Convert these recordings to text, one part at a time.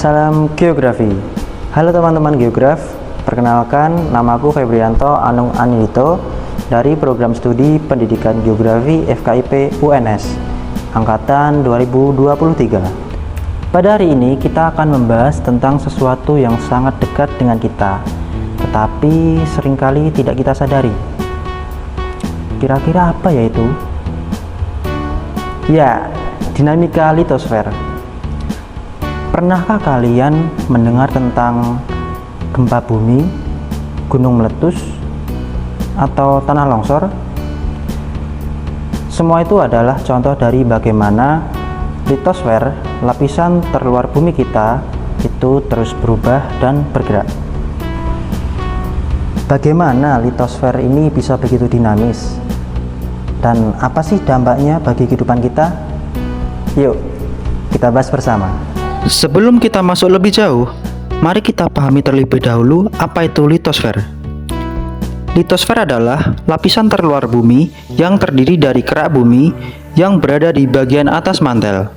Salam geografi. Halo teman-teman geograf, perkenalkan namaku Febrianto Anung Anilito dari program studi pendidikan geografi FKIP UNS angkatan 2023. Pada hari ini kita akan membahas tentang sesuatu yang sangat dekat dengan kita, tetapi seringkali tidak kita sadari. Kira-kira apa ya itu? Ya, dinamika litosfer. Pernahkah kalian mendengar tentang gempa bumi, gunung meletus, atau tanah longsor? Semua itu adalah contoh dari bagaimana litosfer, lapisan terluar bumi kita, itu terus berubah dan bergerak. Bagaimana litosfer ini bisa begitu dinamis? Dan apa sih dampaknya bagi kehidupan kita? Yuk, kita bahas bersama. Sebelum kita masuk lebih jauh, mari kita pahami terlebih dahulu apa itu litosfer. Litosfer adalah lapisan terluar bumi yang terdiri dari kerak bumi yang berada di bagian atas mantel.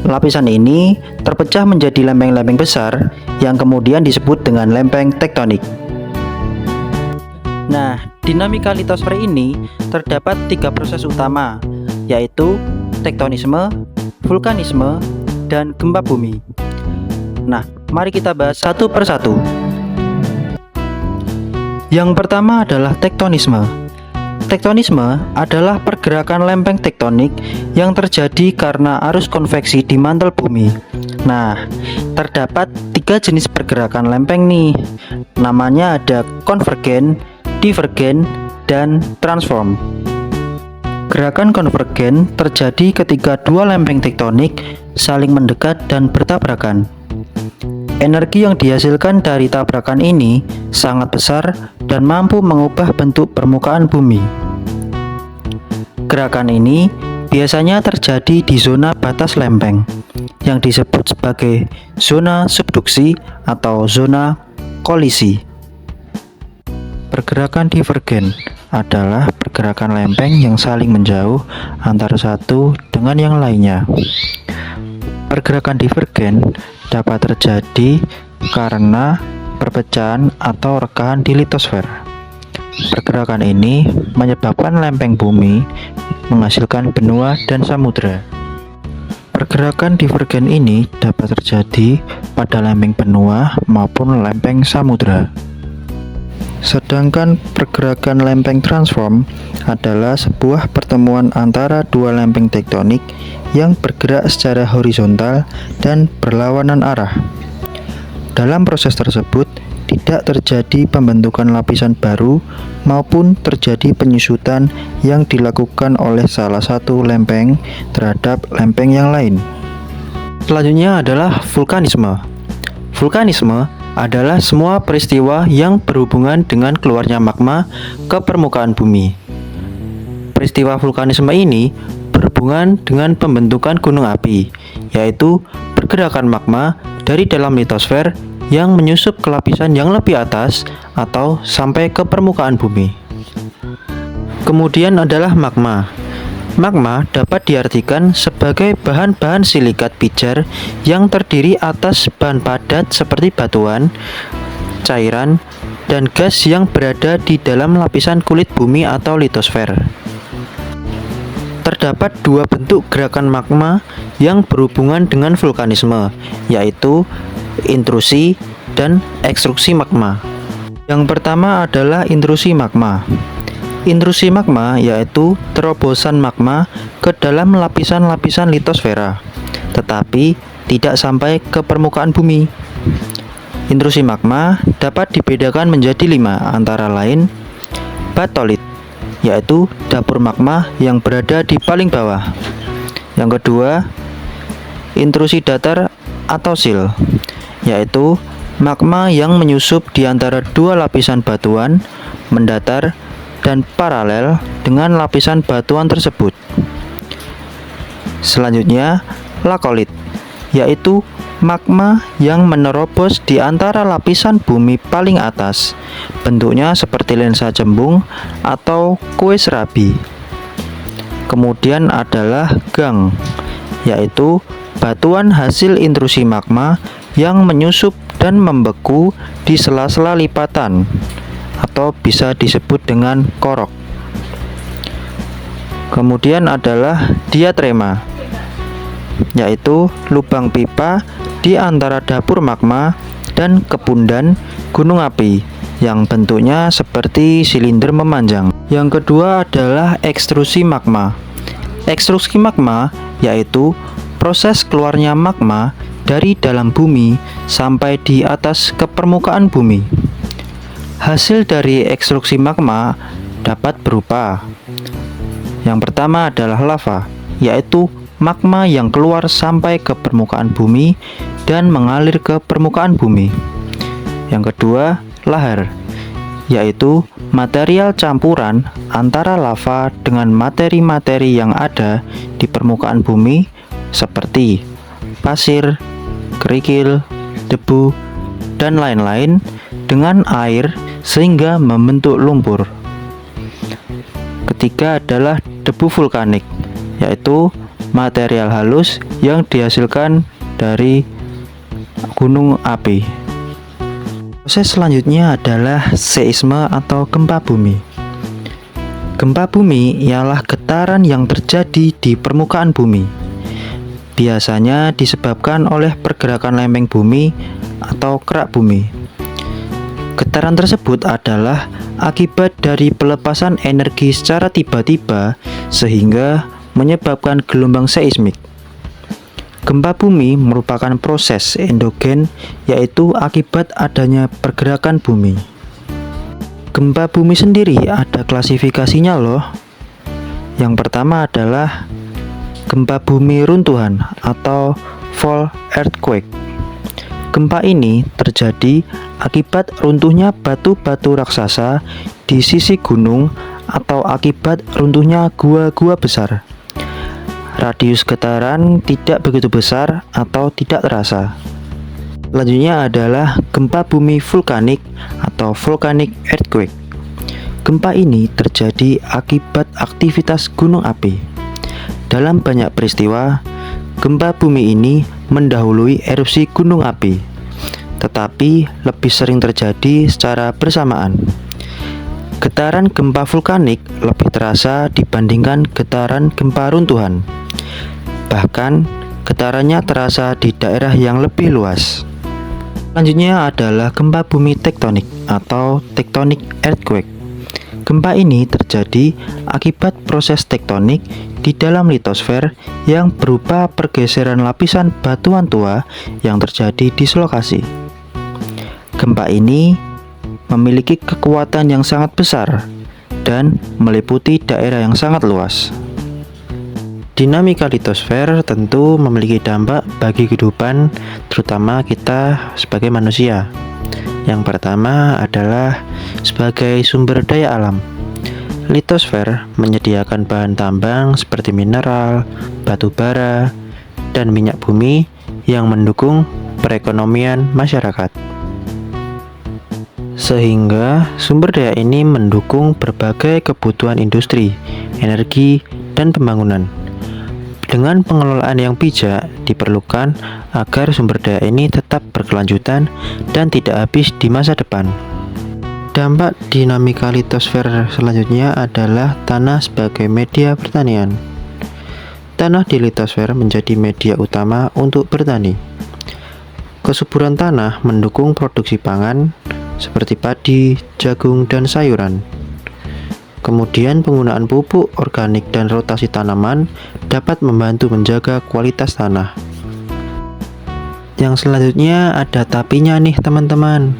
Lapisan ini terpecah menjadi lempeng-lempeng besar yang kemudian disebut dengan lempeng tektonik. Nah, dinamika litosfer ini terdapat 3 proses utama, yaitu tektonisme, vulkanisme, dan gempa bumi. Nah, mari kita bahas satu persatu. Yang pertama adalah tektonisme. Tektonisme adalah pergerakan lempeng tektonik yang terjadi karena arus konveksi di mantel bumi. Nah, terdapat 3 jenis pergerakan lempeng nih. Namanya ada konvergen, divergen, dan transform. Gerakan konvergen terjadi ketika dua lempeng tektonik saling mendekat dan bertabrakan. Energi yang dihasilkan dari tabrakan ini sangat besar dan mampu mengubah bentuk permukaan bumi. Gerakan ini biasanya terjadi di zona batas lempeng yang disebut sebagai zona subduksi atau zona kolisi. Pergerakan divergen adalah pergerakan lempeng yang saling menjauh antara satu dengan yang lainnya. Pergerakan divergen dapat terjadi karena perpecahan atau rekahan di litosfer. Pergerakan ini menyebabkan lempeng bumi menghasilkan benua dan samudra. Pergerakan divergen ini dapat terjadi pada lempeng benua maupun lempeng samudra. Sedangkan pergerakan lempeng transform adalah sebuah pertemuan antara dua lempeng tektonik yang bergerak secara horizontal dan berlawanan arah. Dalam proses tersebut, tidak terjadi pembentukan lapisan baru maupun terjadi penyusutan yang dilakukan oleh salah satu lempeng terhadap lempeng yang lain. Selanjutnya adalah vulkanisme. Vulkanisme adalah semua peristiwa yang berhubungan dengan keluarnya magma ke permukaan bumi. Peristiwa vulkanisme ini berhubungan dengan pembentukan gunung api, yaitu pergerakan magma dari dalam litosfer yang menyusup ke lapisan yang lebih atas atau sampai ke permukaan bumi. Kemudian adalah magma. Magma dapat diartikan sebagai bahan-bahan silikat pijar yang terdiri atas bahan padat seperti batuan, cairan, dan gas yang berada di dalam lapisan kulit bumi atau litosfer. Terdapat 2 bentuk gerakan magma yang berhubungan dengan vulkanisme, yaitu intrusi dan ekstruksi magma. Yang pertama adalah intrusi magma. Intrusi magma yaitu terobosan magma ke dalam lapisan-lapisan litosfera, tetapi tidak sampai ke permukaan bumi. Intrusi magma dapat dibedakan menjadi 5, antara lain batolit, yaitu dapur magma yang berada di paling bawah. Yang kedua, intrusi datar atau sil, yaitu magma yang menyusup di antara 2 lapisan batuan, mendatar, dan paralel dengan lapisan batuan tersebut. Selanjutnya, lakolit, yaitu magma yang menerobos di antara lapisan bumi paling atas. Bentuknya seperti lensa cembung atau kue serabi. Kemudian adalah gang, yaitu batuan hasil intrusi magma yang menyusup dan membeku di sela-sela lipatan atau bisa disebut dengan korok. Kemudian adalah diatrema, yaitu lubang pipa di antara dapur magma dan kepundan gunung api yang bentuknya seperti silinder memanjang. Yang kedua adalah ekstrusi magma. Ekstrusi magma yaitu proses keluarnya magma dari dalam bumi sampai di atas ke permukaan bumi. Hasil dari ekstrusi magma dapat berupa: yang pertama adalah lava, yaitu magma yang keluar sampai ke permukaan bumi dan mengalir ke permukaan bumi. Yang kedua, lahar, yaitu material campuran antara lava dengan materi-materi yang ada di permukaan bumi seperti pasir, kerikil, debu, dan lain-lain dengan air sehingga membentuk lumpur. Ketiga adalah debu vulkanik, yaitu material halus yang dihasilkan dari gunung api. Proses selanjutnya adalah seisme atau gempa bumi. Gempa bumi ialah getaran yang terjadi di permukaan bumi. Biasanya disebabkan oleh pergerakan lempeng bumi atau kerak bumi. Getaran tersebut adalah akibat dari pelepasan energi secara tiba-tiba sehingga menyebabkan gelombang seismik. Gempa bumi merupakan proses endogen, yaitu akibat adanya pergerakan bumi. Gempa bumi sendiri ada klasifikasinya loh. Yang pertama adalah gempa bumi runtuhan atau fault earthquake. Gempa ini terjadi akibat runtuhnya batu-batu raksasa di sisi gunung atau akibat runtuhnya gua-gua besar. Radius getaran tidak begitu besar atau tidak terasa. Selanjutnya adalah gempa bumi vulkanik atau volcanic earthquake. Gempa ini terjadi akibat aktivitas gunung api. Dalam banyak peristiwa, gempa bumi ini mendahului erupsi gunung api, tetapi lebih sering terjadi secara bersamaan. Getaran gempa vulkanik lebih terasa dibandingkan getaran gempa runtuhan. Bahkan, getarannya terasa di daerah yang lebih luas. Selanjutnya adalah gempa bumi tektonik atau tectonic earthquake. Gempa ini terjadi akibat proses tektonik di dalam litosfer yang berupa pergeseran lapisan batuan tua yang terjadi di lokasi. Gempa ini memiliki kekuatan yang sangat besar dan meliputi daerah yang sangat luas. Dinamika litosfer tentu memiliki dampak bagi kehidupan, terutama kita sebagai manusia. Yang pertama adalah sebagai sumber daya alam. Litosfer menyediakan bahan tambang seperti mineral, batu bara, dan minyak bumi yang mendukung perekonomian masyarakat. Sehingga sumber daya ini mendukung berbagai kebutuhan industri, energi, dan pembangunan. Dengan pengelolaan yang bijak diperlukan agar sumber daya ini tetap berkelanjutan dan tidak habis di masa depan. Dampak dinamika litosfer selanjutnya adalah tanah sebagai media pertanian. Tanah di litosfer menjadi media utama untuk bertani. Kesuburan tanah mendukung produksi pangan seperti padi, jagung, dan sayuran. Kemudian penggunaan pupuk organik dan rotasi tanaman dapat membantu menjaga kualitas tanah. Yang selanjutnya ada tapinya nih teman-teman.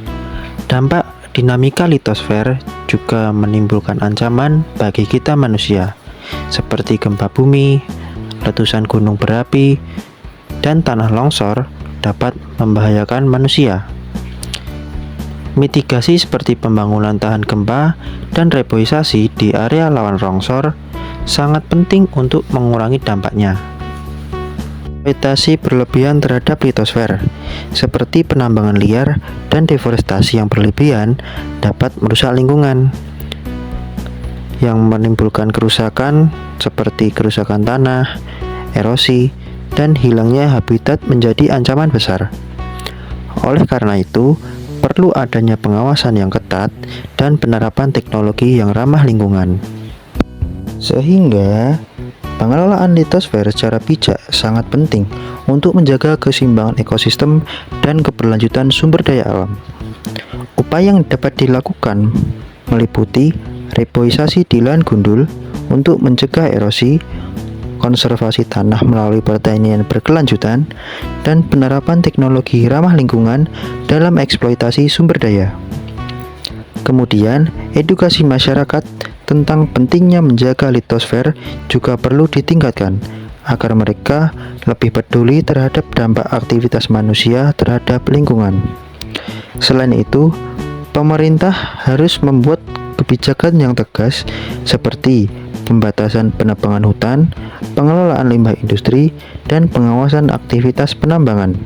Dampak dinamika litosfer juga menimbulkan ancaman bagi kita manusia, seperti gempa bumi, letusan gunung berapi, dan tanah longsor dapat membahayakan manusia. Mitigasi seperti pembangunan tahan gempa dan reboisasi di area rawan longsor sangat penting untuk mengurangi dampaknya. Eksploitasi berlebihan terhadap litosfer, seperti penambangan liar dan deforestasi yang berlebihan, dapat merusak lingkungan, yang menimbulkan kerusakan seperti kerusakan tanah, erosi, dan hilangnya habitat menjadi ancaman besar. Oleh karena itu, perlu adanya pengawasan yang ketat dan penerapan teknologi yang ramah lingkungan. Sehingga, pengelolaan litosfer secara bijak sangat penting untuk menjaga keseimbangan ekosistem dan keberlanjutan sumber daya alam. Upaya yang dapat dilakukan meliputi reboisasi di lahan gundul untuk mencegah erosi, konservasi tanah melalui pertanian berkelanjutan, dan penerapan teknologi ramah lingkungan dalam eksploitasi sumber daya. Kemudian, edukasi masyarakat tentang pentingnya menjaga litosfer juga perlu ditingkatkan agar mereka lebih peduli terhadap dampak aktivitas manusia terhadap lingkungan. Selain itu, pemerintah harus membuat kebijakan yang tegas seperti pembatasan penebangan hutan, pengelolaan limbah industri, dan pengawasan aktivitas penambangan.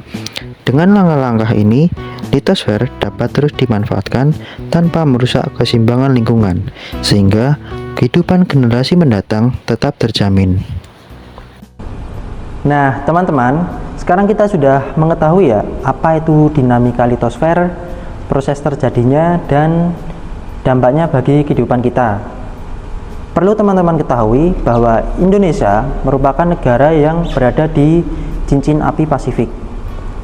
Dengan langkah-langkah ini, litosfer dapat terus dimanfaatkan tanpa merusak keseimbangan lingkungan, sehingga kehidupan generasi mendatang tetap terjamin. Nah, teman-teman, sekarang kita sudah mengetahui ya apa itu dinamika litosfer, proses terjadinya, dan dampaknya bagi kehidupan kita. Perlu teman-teman ketahui bahwa Indonesia merupakan negara yang berada di cincin api Pasifik,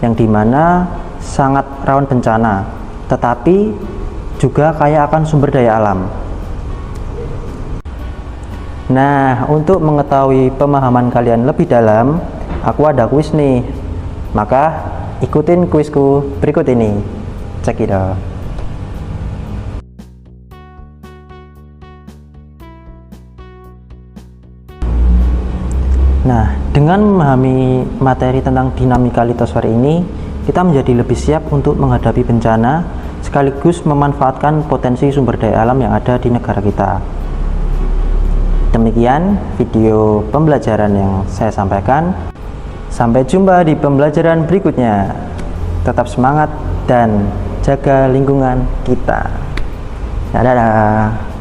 yang dimana sangat rawan bencana, tetapi juga kaya akan sumber daya alam. Nah, untuk mengetahui pemahaman kalian lebih dalam, aku ada kuis nih. Maka ikutin kuisku berikut ini. Check it out. Nah, dengan memahami materi tentang dinamika litosfer ini, kita menjadi lebih siap untuk menghadapi bencana, sekaligus memanfaatkan potensi sumber daya alam yang ada di negara kita. Demikian video pembelajaran yang saya sampaikan. Sampai jumpa di pembelajaran berikutnya. Tetap semangat dan jaga lingkungan kita. Dadah.